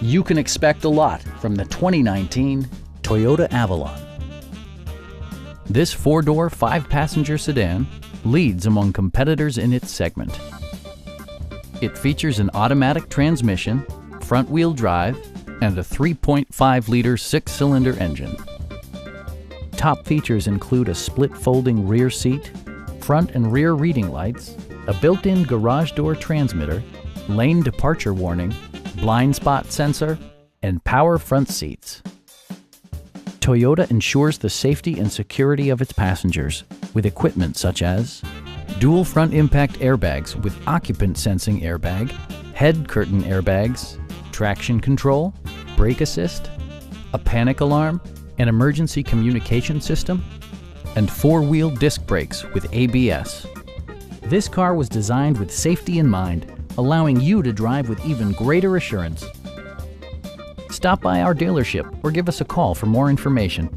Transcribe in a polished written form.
You can expect a lot from the 2019 Toyota Avalon. This four-door, five-passenger sedan leads among competitors in its segment. It features an automatic transmission, front-wheel drive, and a 3.5-liter six-cylinder engine. Top features include a split-folding rear seat, front and rear reading lights, a built-in garage door transmitter, lane departure warning, blind spot sensor, and power front seats. Toyota ensures the safety and security of its passengers with equipment such as dual front impact airbags with occupant sensing airbag, head curtain airbags, traction control, brake assist, a panic alarm, an emergency communication system, and four-wheel disc brakes with ABS. This car was designed with safety in mind, allowing you to drive with even greater assurance. Stop by our dealership or give us a call for more information.